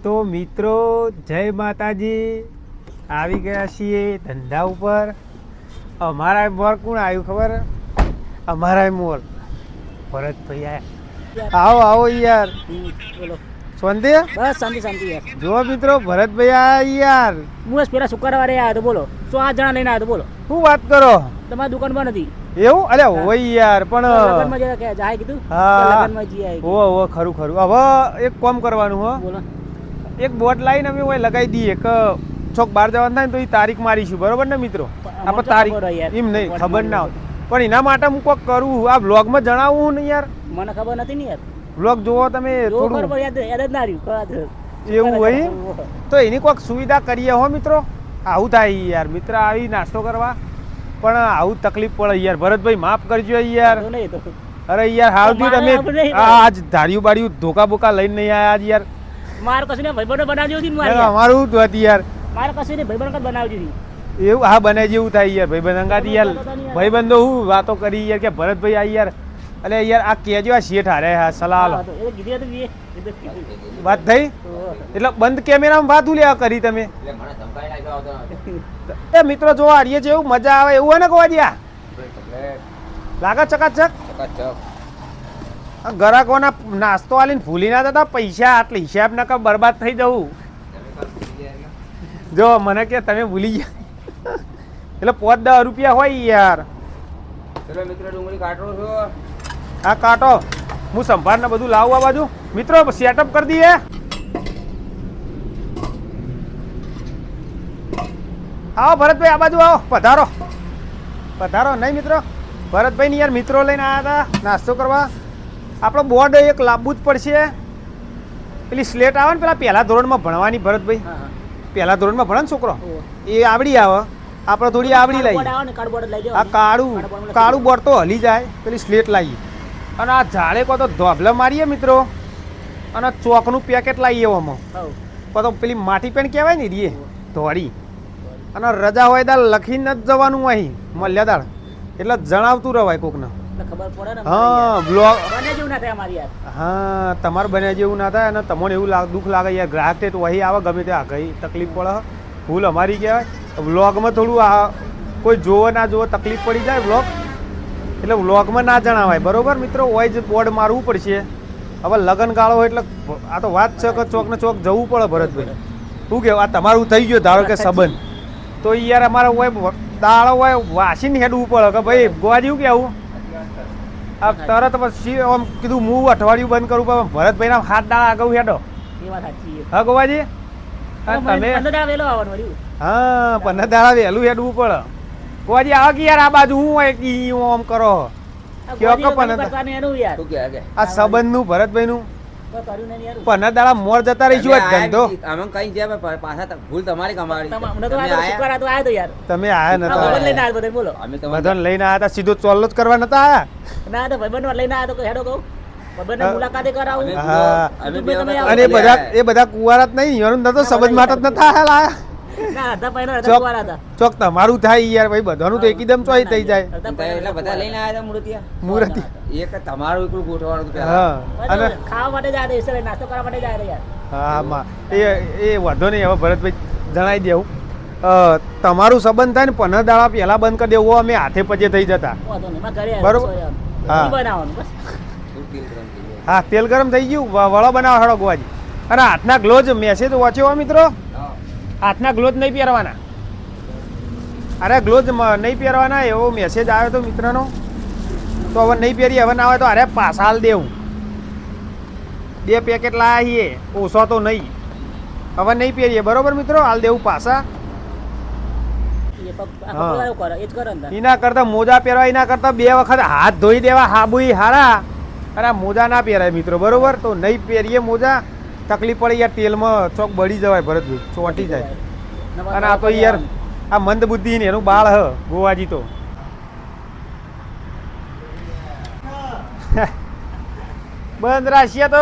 તો મિત્રો જય માતાજી, આવી ગયા છીએ ધંધા ઉપર. અમારા મોર કોણ આવ્યું ખબર? અમારા મોર ભરતભાઈ આયા. આવો આવો યાર. બોલો. શાંતિ? બસ શાંતિ શાંતિ યાર. જો મિત્રો ભરતભાઈ આયા યાર. હું જ પેલા શુક્રવારે આવ્યો તો બોલો 100 જણા લઈને આવ્યો તો બોલો. શું વાત કરો? તમારી દુકાન બંધ હતી. એવું? અરે હોય યાર પણ લગનમાં જરા કે જાય કીધું. હા લગનમાં જી આવી. ઓ ખરું ખરું. હવે એક કામ કરવાનું હો. બોલો. એક બોટ લાવીને અમે ઓય લગાવી દઈએ કે ચોક બહાર જવાનું થાય ને તો એ તારીખ મારીશું, બરોબર ને મિત્રો? આપણે તારીખ એમ નહીં ખબર ના હોય, પણ એના માટે હું કોક કરું. આ વ્લોગમાં જણાવું ને યાર. મને ખબર નથી ને યાર. વ્લોગ જોવો તમે થોડું. યાદ જ ના રહ્યું. એવું હોય તો એની કોઈક સુવિધા કરીએ હો મિત્રો. આવું થાય યાર મિત્ર, આવી નાસ્તો કરવા પણ આવું તકલીફ પડે યાર. ભરતભાઈ માફ કરજો યાર. અરે યાર હાવથી તમે આજ ધાર્યું બાળ્યું ધોકા બોકા લઈને નહીં આવ્યા આજ યાર. મારે કશું ને ભાઈબંધો બનાવજો હતી મારે. અમારું જ હતું યાર. મારે કશું ને ભાઈબંધ બનાવજો હતી. એવું? હા બને જેવું થાય યાર. ભાઈબંધ અંગાથી યાર ભાઈબંધો હું વાતો કરી યાર કે ભરતભાઈ આ યાર. અલે યાર આ કેજો આ શેઠ હારે હા સલાહ વાત થઈ એટલે બંધ કેમેરામાં વાત લ્યા કરી તમે. એ મિત્રો જો આરીએ છે એવું મજા આવે એવું હોય ને ગોવાજીયા લાગે ચકાચક. ગ્રાહકોના નાસ્તો આલીને ભૂલી ના જતા પૈસા આટલી હિસાબ ના કર બરબાદ થઈ જવું. જો મને કે તમે ભૂલી ગયા એટલે 5-10 રૂપિયા હોય યાર. ચલો મિત્રો ડુંગળી કાઢો છો. હા કાટો, હું સંભાળ ને બધું લાવું આ બાજુ. મિત્રો સેટઅપ કરી દઈએ. આવો ભરતભાઈ આ બાજુ આવો, પધારો પધારો. નહીં મિત્રો ભરતભાઈ ની યાર મિત્રો લઈને આવ્યા હતા નાસ્તો કરવા. આપણો બોર્ડ એક લાવવું જ પડશે. પેલી સ્લેટ આવે ને પેલા પહેલા ધોરણમાં ભણવાની ભરતભાઈ, પહેલા ધોરણમાં ભણે ને છોકરો, એ આવડી આવે. આપણે થોડી આવડી લઈએ. આ કાળું બોર્ડ તો હલી જાય, પેલી સ્લેટ લાવીએ. અને આ ઝાડે કો તો ધોબલા મારીએ મિત્રો, અને ચોકનું પેકેટ લાવીએ આમાં. તો પેલી માટી પેન કહેવાય ને રીએ ધોળી. અને રજા હોય દાળ લખીને જ જવાનું અહીં મળ્યા દાળ, એટલે જણાવતું રવાય કોકને. હા બ્લોગ હા તમારે બન્યા જેવું ના થાય. અને તમને એવું દુઃખ લાગે યાર, ગ્રાહક તે વહી આવે ગમે તે આગળ તકલીફ પડે. ભૂલ અમારી કહેવાય. વ્લોગમાં થોડું આ કોઈ જોવો ના જોવો તકલીફ પડી જાય વ્લોગ, એટલે વ્લોગમાં ના જણાવાય, બરોબર મિત્રો? હોય જ બોર્ડ મારવું પડશે. હવે લગન ગાળો હોય એટલે આ તો વાત છે કે ચોક ને ચોક જવું પડે. ભરતભાઈ શું કહેવું? આ તમારું થઈ ગયું ધારો કે સંબંધ, તો યાર અમારે હોય દાળો હોય વાસીને હેડવું પડે કે ભાઈ ગોવાજી શું કહેવું? આ તરત પછી આમ કીધું હું અઠવાડિયું બંધ કરું, પણ ભરતભાઈ ના 7 દાડા આગળ હેડો. હા ગોવાજી તમે હા 15 દાડા વહેલું હેડવું પડે. ગોવાજી આવો કે યાર આ બાજુ હું હોય કે આમ કરો આ સંબંધ નું ભરતભાઈ નું 15 દાડા મોર જતા રહીશું ધંધો. ભૂલ તમારી કમાડી. તમે આયા નતા, બધાને લઈને આયા હતા. સીધો ચોલ્લો જ કરવા નતા આયા. અને એ બધા કુવારા જ નહીં, એનું નતો સંબંધ માટે જ નતા આયા. ચોક તમારું થાય યાર ભાઈ, બધાનું તો એકદમ ચોઈ થઈ જાય. એટલે બધા લઈને આવ્યા હતા મૂર્તિ એક તમારું એકલું ગોઠવાનું હતું. હા અને ખાવા માટે જાય, નાસ્તો કરવા માટે જાય યાર. હા માં એ વાંધો નહીં. હવે ભરતભાઈ જણાવી દેવું, તમારું સંબંધ થાય ને 15 દાડા પહેલા બંધ કરી દેવું. અમે હાથે પજે થઈ જતા, બરોબર? હા હા તેલ ગરમ થઈ ગયું, વળો બનાવો હળો ગોવાજી. અને હાથના ગ્લોઝ મેસેજ વાંચ્યો મિત્રો, હાથના ગ્લોઝ નહીં પહેરવાના. અરે ગ્લોઝ નહીં પહેરવાના એવો મેસેજ આવ્યો હતો મિત્રનો, તો હવે નહીં પહેરી. હવે ના આવે તો અરે પાછા હાલ દેવું. 2 પેકેટ લાયા છીએ, ઓછો તો નહીં. હવે નહીં પહેરીએ, બરોબર મિત્રો? હાલ દેવું પાછા. એના કરતા મોજા પહેરવા, એના કરતા 2 વખત હાથ ધોઈ દેવા હાબુઈ હારા. અને મોજા ના પહેરાય મિત્રો, બરોબર? તો નહીં પહેરીએ મોજા. તકલીફ પડે યાર, તેલમાં ચોક બળી જવાય ભરતભાઈ, ચોંટી જાય. અને આ તો યાર આ મંદ બુદ્ધિ ને એનું બાળ હ ગોવાજી તો. બંધ રાખીએ તો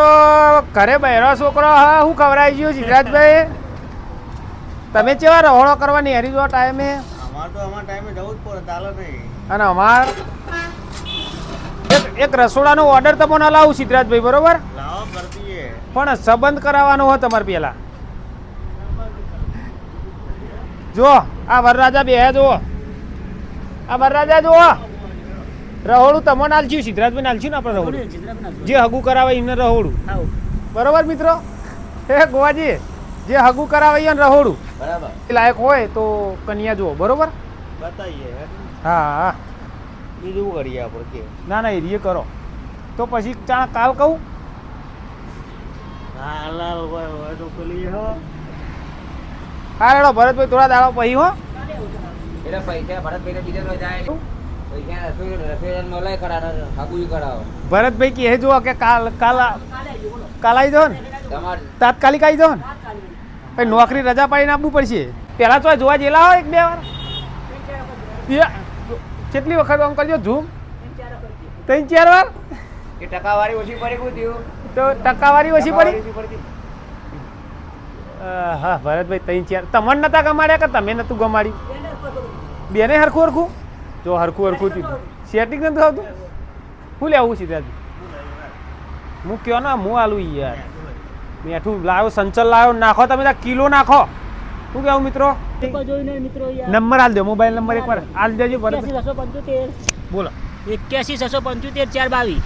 ઘરે બહેરો છોકરો હા હું ખવડાવી ગયું સિદ્ધરાજભાઈ. તમે કેવા રહોળો કરવાની હરી જો ટાઈમે? અને અમાર એક રસોડાનો ઓર્ડર તમને લાવું સિદ્ધરાજભાઈ, બરોબર? પણ સંબંધ કરાવવાનો હોય તમારે પેલા. જો આ વરરાજા બે જુઓ, આ વરરાજા જુઓ, રહોડું તમને આલચ્યું, સિદ્ધરાજભાઈ આલચ્યું ને આપણે રહોડું, જે હગું કરાવે એમને રહોડું, બરોબર મિત્રો. હે ગોવાજી, જે હગું કરાવે એને રહોડું બરાબર. લાયક હોય તો કન્યા જુઓ, બરોબર. બતાઈએ હા હા, બીજું કરીએ આપણે કે ના ના એરીએ કરો તો પછી કાલ કહું. હાલાલ હોય તો પેલી હો હા રેડો ભરતભાઈ, થોડા દાડો પછી હો. એટલે પૈસા ભરતભાઈને બીજા તો જાય નહીં. પૈસા રસોઈયાનો લઈ કરાવે, હાગુઈ કરાવો. ભરતભાઈ કહે જુઓ કે કાલ કાલ કાલ આવી જાઓ ને, તમારે તાત્કાલિક આવી જાઓ ને, પછી નોકરી રજા પાડીને આપવું પડશે. પહેલાં તો જોવા જેલા હોય એક બે વાર, કેટલી વખત આમ કરજો ઝૂમ, 3-4 વાર. એ ટકાવારી ઓછી પડી ગયું થયું. તો ટકાવારી ઓછી પડી. ઓછી પડી. હા ભરતભાઈ 3-4 તમને નતા ગમાડ્યા કે તમે નતું ગમાડ્યું? બેને હરખું હરખું જો હરખું થયું, સેટિંગ નથી આવતું. શું લેવું છે ત્યાંથી? હું કયો ને હું આલું યાર, મેઠું લાવ્યો, સંચલ લાવ્યો, નાખો તમે ત્યાં કિલો નાખો. શું કહેવું મિત્રો? નંબર આલ દો, મોબાઈલ નંબર એકવાર આલ દેજો. ભરતભાઈ 81 બોલો. 675 422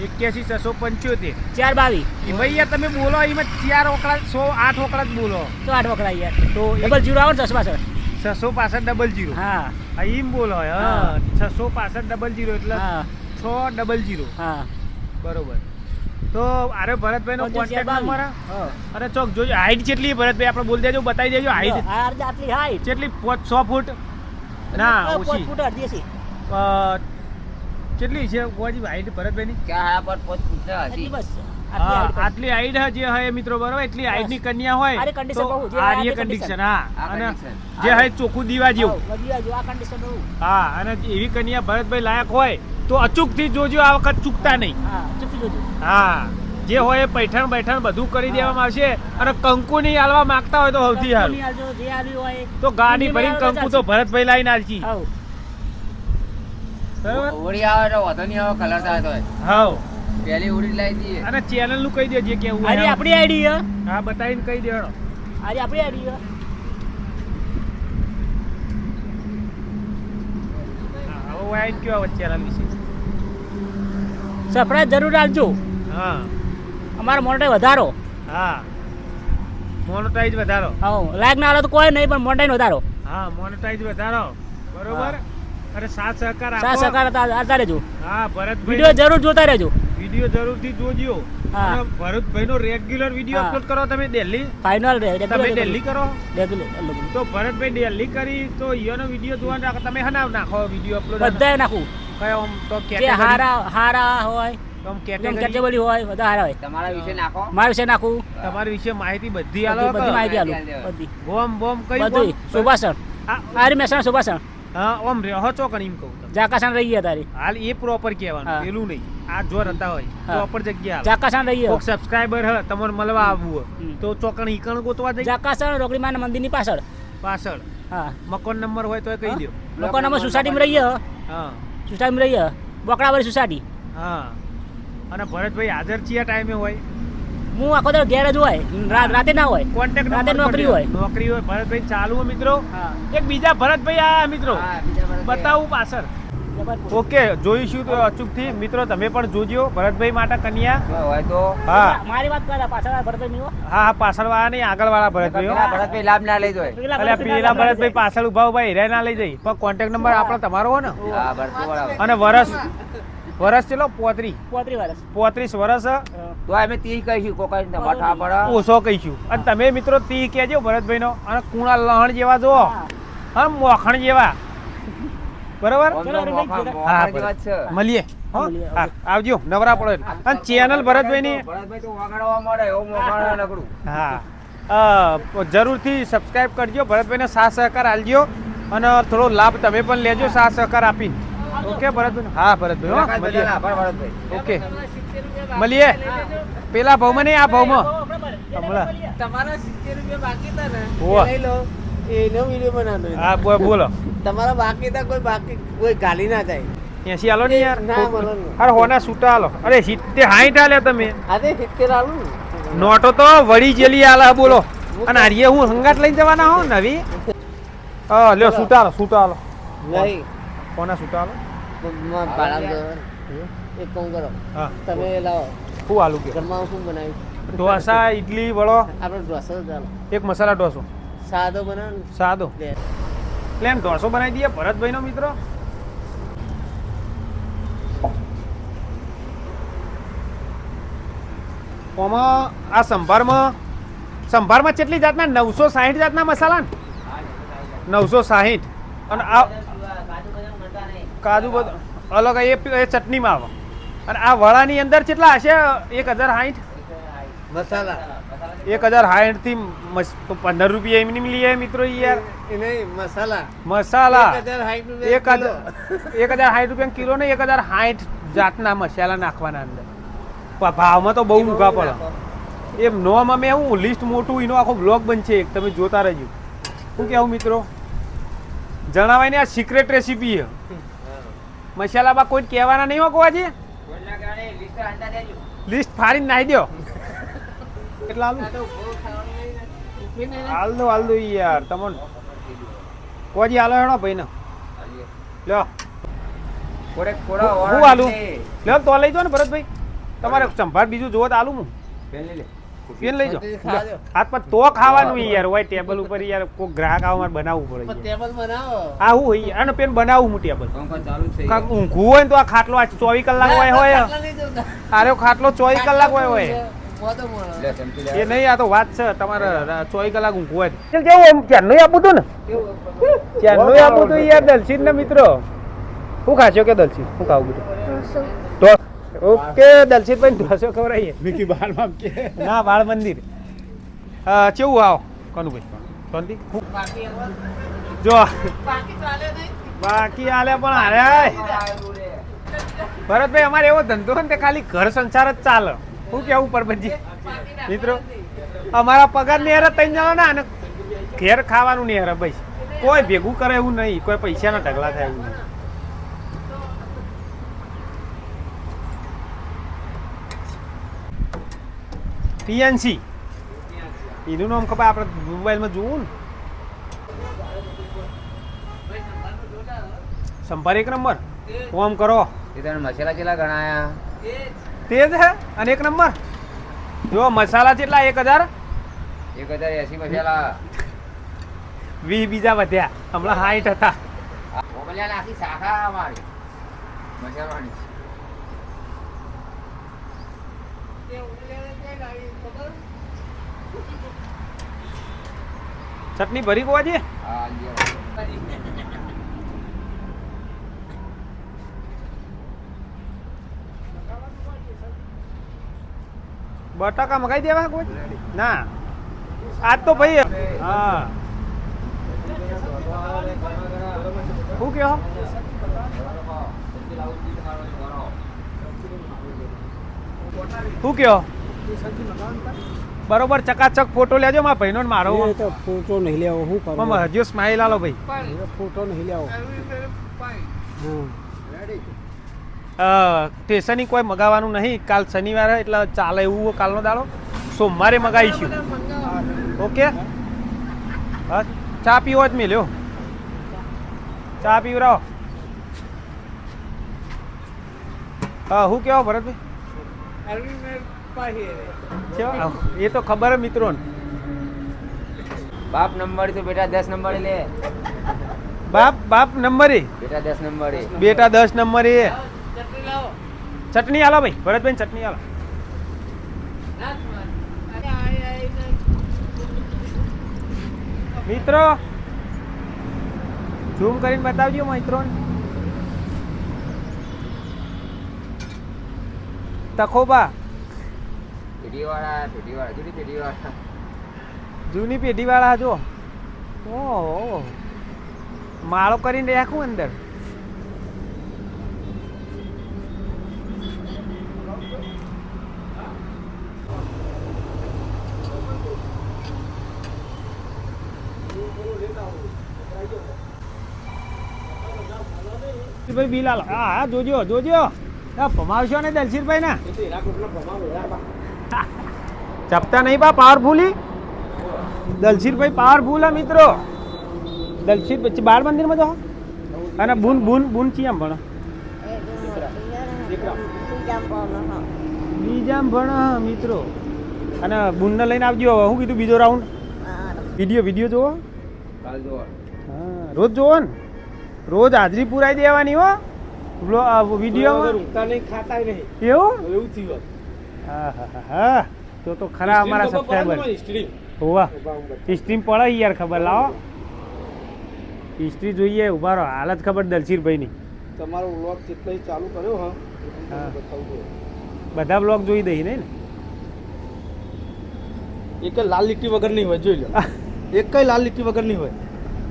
81 675 422 એ ભાઈ યાર તમે બોલો, એમાં 4 ઓકળા 108 ઓકળા જ બોલો તો 8 વખરા યાર. તો ડબલ 0 આવે ને 665. 665 00. હા એમ બોલો હા, હા. 665 00 એટલે હા 600. હા બરોબર. તો અરે ભરતભાઈ નો 75 કોન્ટેક્ટ નંબર હા. અરે ચોક જોજો. હાઈટ કેટલી ભરતભાઈ આપણે બોલી દેજો, બતાવી દેજો હાઈટ આટલી હાઈટ કેટલી. 100 ફૂટ ના ઓછી. ફૂટ અડધી હશે. કેટલી છે ગોવાજી હાઈટ ભરતભાઈની? ક્યાં પર પોત પૂછતા એટલી હજી. બસ હા આટલી હાઈટ જે હોય મિત્રો, બરોબર, એટલી હાઈટ ની કન્યા હોય આરી condition તો બહુ, જે આરી આ કન્ડિશન. condition. હા, આ અને condition. જે હોય ચોખ્ખું દીવા જેવું. આ કન્ડિશન બહુ. હા, અને એવી કન્યા ભરતભાઈ લાયક હોય તો અચૂકથી જોજો, આ વખત ચૂકતા નહીં. હા ચૂકી જોજો. હા, જે હોય એ પૈઠણ બધું કરી દેવામાં આવશે. અને કંકુ નહીં આલવા માંગતા હોય તો સૌથી સારું, કંપની આલજો, જે આલ્યું હોય તો ગાડી ભરીને કંકુ તો ભરતભાઈ લાવીને આલજી. હાઉ. બરાબર. ઓળી આવે તો વધુ નહીં આવે, કલર થાય તોય. હાઉ. પહેલી ઓળી લાવી દઈએ. અને ચેનલ નું કહી દેજે કેવું આરી હોય. આપણી આઈડી હે. હા, બતાવીને કહી દેવાનો. આરી આપણી આઈડી હે. હા, હવે વાઈન કયો ચેનલ વિશે. સબસ્ક્રાઇબ જરૂર આપજો. હા અમારો મોનેટાઈઝ વધારો. હા, મોનેટાઈઝ વધારો. હા લાઈક ના આવે તો કોઈ નહીં, પણ મોનેટાઈઝ વધારો. હા, મોનેટાઈઝ વધારો. બરોબર. અરે સાથ સહકાર સાથ આપો. સહકાર આવતા રહેજો. હા, ભરતભાઈ વિડીયો જરૂર જોતા રહેજો. વિડીયો જરૂરથી જોજો. હા. અને ભરતભાઈ નો રેગ્યુલર વિડીયો હા. અપલોડ કરો તમે દિલ્હી. ફાઇનલ તમે દિલ્હી કરો રેગ્યુલર તો ભરતભાઈ દિલ્હી કરી તો ઈયોનો વિડીયો જોવાનો રાખો. તમે હનાવ નાખો વિડીયો અપલોડ. બધાય નાખું. કયો આમ તો જે category? હારા હોય, તો આમ એકદમ category? કેટેગરી હોય, બધા હારા હોય. તમારા વિશે નાખો. મારા વિશે નાખું. તમારી વિશે માહિતી બધી આલો. બધી માહિતી આલું. આલો. બધી બોમ કઈ બધી. સુભાષણ. આરી મહેસાણા સુભાષણ. હા, ઓમ રહો છો કણ એમ કહું તમને. જાકાસાન રહી ગયા તારી. હાલ એ પ્રોપર કહેવાનું, હા. પેલું નહીં. આ જો રહેતા હોય હા. પ્રોપર જગ્યા જાકાસાન રહી કોક ગયા. સબસ્ક્રાઇબર હ તમારે મળવા આવવું હોય હમ. તો ચોકણ ઈકણ ગોતવા જઈ જાકાસાન રોકડીમાના મંદિરની પાછળ. પાછળ હા મકાન નંબર હોય તો કહી દો. લોકોના અમે સોસાયટીમાં રહીએ. હા સોસાયટીમાં રહીએ. બોકડાવાળી સોસાયટી. હા. અને ભરતભાઈ હાજર છીએ ટાઈમે હોય. હું આખો દર ઘેર જ હોય, રાતે ના હોય. કોન્ટેક્ટ રાતે નોકરી હોય. નોકરી હોય. ભરતભાઈ ચાલુ હોય મિત્રો. હા. એક બીજા ભરતભાઈ આયા મિત્રો, હા, બીજા ભરતભાઈ. બતાવું પાછળ. જબરપુર. ઓકે, જોઈશું તો અચૂકથી મિત્રો તમે પણ જોજો ભરતભાઈ માટે કન્યા. જો હોય તો હા મારી વાત કરે પાછળ ભરતભાઈ ની હો. હા, પાછળ વાળા નહીં, આગળ વાળા ભરતભાઈ હો. પેલા ભરતભાઈ લાભ ના લઈ જોય. અલ્યા પેલા ભરતભાઈ પાછળ ઉભા હીરા ના લઈ જઈ, પણ કોન્ટેક્ટ નંબર આપણો તમારો હો ને. હા, ભરતભાઈ બરાબર. અને વરસ ચલો 35 35 વર્ષ. વર્ષ તો અમે 30 કહીશું, કોકા તમારે ખા પડે. ઓછો કહીશું. અને તમે મિત્રો 30 કહેજો ભરતભાઈ નો. અને કુણા લહણ જેવા જો, હા. હા મોખણ જેવા. બરોબર. ઓમ તો ચલો, મોખા- હા, મોખાની વાત છે. મળીએ હો? મળીએ, હા, આવજો નવરા પડો એટલે. અને ચેનલ ભરતભાઈ ની ભરતભાઈ તો વગાડવા મળે એવું મોખાણ નકરું. હા, જરૂરથી સબસ્ક્રાઇબ કરજો. ભરતભાઈને સાથ સહકાર આલજો અને થોડો લાભ તમે પણ લેજો સાથ સહકાર આપીને. ઓકે ભરતભાઈ. હા ભરતભાઈ હો, મુલાકાત મળીએ. બદલ આભાર ભરતભાઈ. ઓકે મળીએ. પેલા ભાવમાં નહીં, આ ભાવમાં હમણાં. તમારા 70 રૂપિયા બાકી હતા ને હોવે. એ લઈ લો, એનો વિડીયો બનાવવાનો. હા બોલો. તમારા બાકી હતા, કોઈ ગાલી ના જાય. 80 આલો ને યાર. ના મળે ને. અરે હોના છૂટા આલો. અરે 70 60 આલે તમે. આજે 70 આલું ને. નોટો તો વળી જેલી આલા બોલો. અને હારીએ હું હંગાટ લઈને જવાના હો નવી. હા લ્યો સૂટા હાલો સૂટા હાલો નહીં કોના સૂટા હાલો ભાડા એક કામ કરો હા તમે લાવો શું હાલું કે જમવાનું શું બનાવ્યું ઢોસા ઇડલી વડો આપણે ઢોસો જ ચાલો એક મસાલા ઢોસો સાદો બનાવો ને. સાદો બે. પ્લેન ઢોસો બનાવી દઈએ ભરતભાઈનો મિત્રો ઓમાં આ સંભારમાં કેટલી જાતના 960 જાતના મસાલા ને 960 અને આ કાજુ બધું અલગ એ ચટણીમાં આવે અને આ વડાની અંદર કેટલા હશે 1060 મસાલા 1060 થી 15 રૂપિયા એમની લઈએ મિત્રો યાર એ નહીં મસાલા મસાલા 1060 રૂપિયા કિલો ને 1060 જાતના મસાલા નાખવાના અંદર ભાવમાં તો બહુ મૂકા પડે એમ નોમાં મેં હું લિસ્ટ મોટું એનો આખો બ્લોગ બનશે એક તમે જોતા રહેજો શું કહેવું મિત્રો જણાવાય ને આ સિક્રેટ રેસીપી છે મસાલામાં કોઈ કહેવાના નહીં હોકવાજી લિસ્ટ ફાડીને નાખી દો કેટલા હાલ દો યાર તમને કોઈ હાલો હેડો ભાઈ ને લ્યો કોડે હું હાલું લ્યો તો લઈ દો ને ભરતભાઈ તમારે સંભાળ બીજું જોવો તો આલું હું પેન લઈ જાઓ હાથ પર તો ખાવાનું યાર હોય ટેબલ ઉપર યાર કોઈ ગ્રાહક આવા મારે બનાવવું પડે ટેબલ બનાવો આ હું હોય અને પેન બનાવું હું ટેબલ ચાલુ જ છે ઊંઘવું હોય ને તો આ ખાટલો આ 24 કલાક હોય અરે ખાટલો 24 કલાક હોય લે ચમચી લે એ નહીં આ તો વાત છે તમારે 24 કલાક ઊંઘવું હોય જેવું એમ ચારનું આપું હતું ને ચારનું આપું હતું યાર દલસીર ને મિત્રો શું ખાશો કે દલસીર શું ખાવું બધું તો ઓકે દલસીરભાઈ ઢોસો ખવડાવીએ મિકી બારમાં કે ના બાળ મંદિર કેવું આવો કનુભાઈ શાંતિ જો બાકી હાલે પણ હારે ભરતભાઈ અમારે એવો ધંધો ને તે ખાલી ઘર સંસાર જ ચાલે શું કેવું પરબતજી મિત્રો અમારા પગાર ની હેરે તઈ જવા ના અને ઘેર ખાવાનું નહીં હેરે ભાઈ કોઈ ભેગું કરે એવું નહીં કોઈ પૈસાના ઢગલા થાય એવું નહીં પીએનસી એનું નામ ખબર આપણે મોબાઈલમાં જોવું ને સંભાર એક નંબર ફોન કરો એ તને મસાલા કેટલા ગણાયા તે જ હે અને એક નંબર જો મસાલા કેટલા 1000 1080 મસાલા 20 બીજા વધ્યા હમણાં 60 હતા મોકલ્યા આખી શાખા અમારી મસાલાની ચટણી ભરી ગોવાજી હા લ્યો બટાકા મગાઈ દેવા કોઈ ના આજ તો ભાઈ હા શું કહો શું કહો બરોબર ચકાચક ફોટો લેજો મારા ભાઈનો ને મારો ફોટો નહીં લેવો શું કરો હજુ સ્માઈલ આલો ભાઈ ફોટો નહીં લેવો સ્ટેશનની કોઈ મગાવવાનું નહીં કાલ શનિવારે એટલે ચાલે એવું કાલનો દાડો સોમવારે મગાવીશું ઓકે હા ચા પીવો જ મેલ્યો ચા પીવરાવો હા હું કેવો ભરતભાઈ એ તો ખબર હે મિત્રોને બાપ નંબર તો બેટા 10 નંબર લે બાપ નંબરે બેટા 10 નંબર બેટા 10 નંબરે ચટણી આલો ભાઈ ભરતભાઈ ચટણી આલો મિત્રો ઝૂમ કરીને બતાવજો મિત્રો તખોબા જૂની પેઢી વાળા જો ઓહો માળો કરીને રાખું અંદર ભાઈ બિલ આલો હા જોજો ભમાવશો ને દલસીરભાઈ ને ચપતા નહીં બા પાવરફુલી દલસીરભાઈ પાવરફુલ હે મિત્રો દલસીર પછી બાળ મંદિરમાં જો અને બુન બુન બુન ચિયામ ભણો બીજામ ભણો મિત્રો અને બુનને લઈને આવજો હવે શું કીધું બીજો રાઉન્ડ વિડીયો જોવો કાલ જોવા હા રોજ જોવો ને રોજ હાજરી પુરાઈ દેવાની હો વિડીયોમાં એવું હા હા હા તો ખરા અમારા સબસ્ક્રાઈબર હોવા સ્ટ્રીમ પડે યાર ખબર લાવો હિસ્ટ્રી જોઈએ ઉભા રહો હાલત ખબર દલસીરભાઈની તમારો વ્લોગ કેટલાય ચાલુ કર્યો હા હા. બતાવજો બધા બ્લોગ જોઈ દઈ ને એક લાલ લીટી વગર નહીં હોય જોઈ લો એક કઈ લાલ લીટી વગર નહીં હોય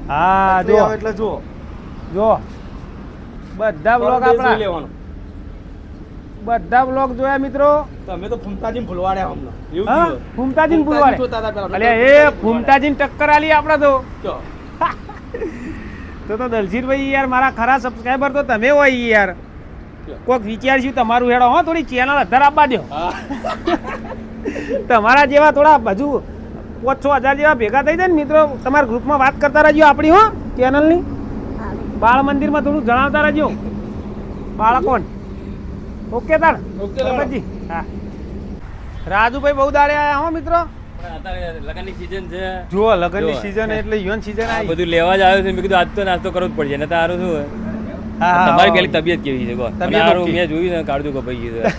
હા જો જો એટલે જુઓ જો બધા બ્લોગ પર ડે જોઈ આપણા લેવાનું બધા બ્લોગ જોયા મિત્રો તમે તો ફૂમતાજી ભૂલવાડ્યા હમણાં એવું હા થયું. ફૂમતાજીને ફૂમતાજી પૂરવાડે જોતા હતા પહેલા. અલ્યા એ ફૂમતાજીને ટક્કર આલી આપણે તો જો. તો દલજીરભાઈ યાર મારા ખરા સબસ્ક્રાઈબર તો તમે હોય યાર જો. કોઈક વિચારશું તમારું હેડો હો થોડી ચેનલ અધર આપવા દો હા. તમારા જેવા થોડા હજુ 5,000 જેવા ભેગા થઈ જાય ને મિત્રો તમારા ગ્રુપમાં વાત કરતા રહેજો આપણી હો ચેનલની બાળ મંદિરમાં થોડું જણાવતા રહેજો બાળકોને ઓકે તાર ઓકે, લાવો. રમતજી. હા રાજુભાઈ બહુ દાડે આયા હો મિત્રો અત્યારે લગનની season છે. જુઓ લગનની જુઓ. સિઝન એટલે યુવાન સિઝન આ આવી બધું લેવા જ આવ્યો છે મેં કીધું આજ તો નાસ્તો કરવો જ પડશે ને તારું શું હોય? હા, હા, તમારી હા. પેલી તબિયત કેવી છે કહો? તબિયત અને હારું okay. મેં જોયું ને કાળજું કપાઈ ગયું છે.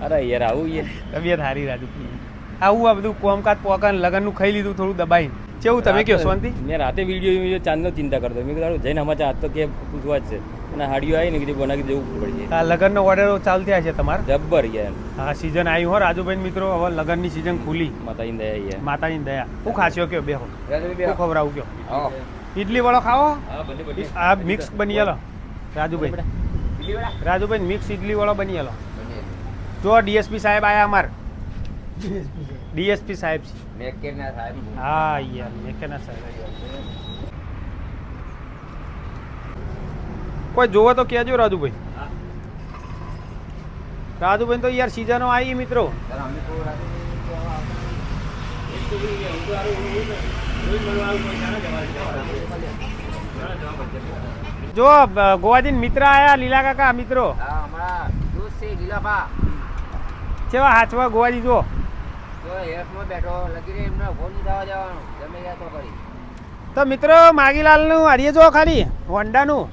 અરે યાર આવું યાર તબિયત હારી રાજુ આવું આ બધું કોમકાજ પોકાન લગનનું ખાઈ લીધું થોડું દબાઈ કેવું તમે કયો શાંતિ મેં રાતે વિડીયો ચાંદનો ચિંતા કરતો મેં કીધું જઈને સમાચાર આજ તો કે પૂછવા જ છે અને હાડીઓ આવી ને કીધું બનાવી જવું પડશે આ લગનનો ઓર્ડર ચાલુ થયા છે તમારે જબ્બર યાર હા સિઝન આવી હો રાજુભાઈ મિત્રો હવે લગનની સિઝન ખુલી માતાજીને દયા યાર માતાજીની દયા હું ખાસ્યો કયો બેહો રાજુભાઈ હું ખવડાવું કયો આવો ઇડલી વાળો ખાવો હા બંને બંને આ મિક્સ બની આલો રાજુભાઈ રાજુભાઈ મિક્સ ઇડલી વાળો બની આલો જો ડીએસપી સાહેબ આયા અમાર ડીએસપી સાહેબ છે મેં કે ના સાહેબ હા યાર મેકેના સાહેબ કોઈ જોવો તો કહેજો રાજુભાઈ રાજુભાઈ તો યાર સિઝનો આવી મિત્રો તારા અમે તો જો ગોવાજીન મિત્ર આયા લીલા કાકા મિત્રો હા હમણાં દૂધ છે ગિલાફા કેવા હાચવા ગોવાજી જો તો હેલ્થમાં બેઠો લગી રહી એમને ફોન થવા જવાનું જમે ગયા તો કરી તો મિત્રો માગીલાલનું હારીએ જો ખાલી હોન્ડાનું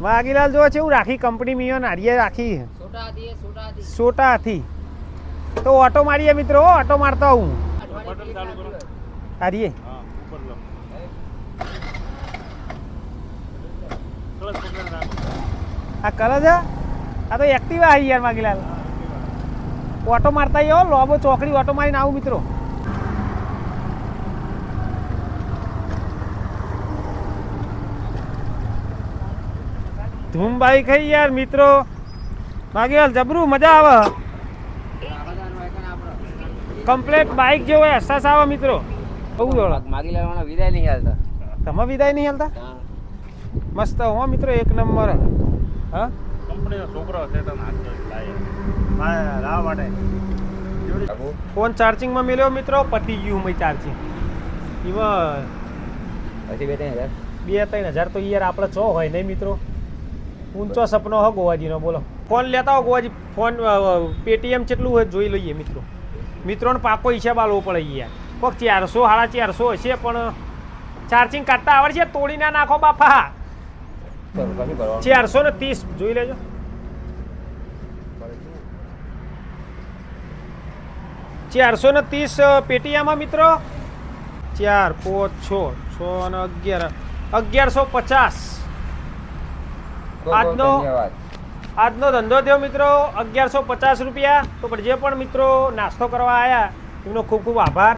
માગીલાલ જો છે એવું રાખી કંપની મિયોન હારીએ રાખી છોટા હતી સોટા હતી તો ઓટો મારીએ મિત્રો ઓટો મારતો હું હારીએ આ કલર છે આ તો એક્ટિવા આવી યાર માગીલાલ ઓટો મારતા આવો લોબો ચોકડી ઓટો મારીને આવું મિત્રો ધૂમ બાઈક ખાઈ યાર મિત્રો માગીલાલ જબરું મજા આવે કમ્પ્લેટ બાઈક જેવો અહેસાસ આવે મિત્રો બહુ જોડો માગી લેવાનો વિદાય નહીં હાલતા તમે વિદાય નહીં હાલતા મસ્ત હો મિત્રો એક નંબર હા ફોન ચાર્જિંગમાં મેલ્યો મિત્રો પતી ગયું મેં ચાર્જિંગ એમાં પછી 2-3 2-3 હજાર હજાર તો યાર આપણે ચો હોય નહીં મિત્રો ઊંચો સપનો હો ગોવાજીનો બોલો ફોન લેતા હો ગોવાજી ફોન પેટીએમ કેટલું હોય જોઈ લઈએ મિત્રો મિત્રોને પાકો હિસાબ આલવો પડે યાર કોક 400 450 હશે પણ ચાર્જિંગ કાઢતા આવડશે તોડી ના નાખો બાપા કશું કરવાનું 430 જોઈ લેજો $430 પેટીએમમાં મિત્રો 4 5 6 6 અને 11 1150 આજનો આજનો ધંધો થયો મિત્રો 1150 રૂપિયા તો પણ જે પણ મિત્રો નાસ્તો કરવા આવ્યા એમનો ખૂબ ખૂબ આભાર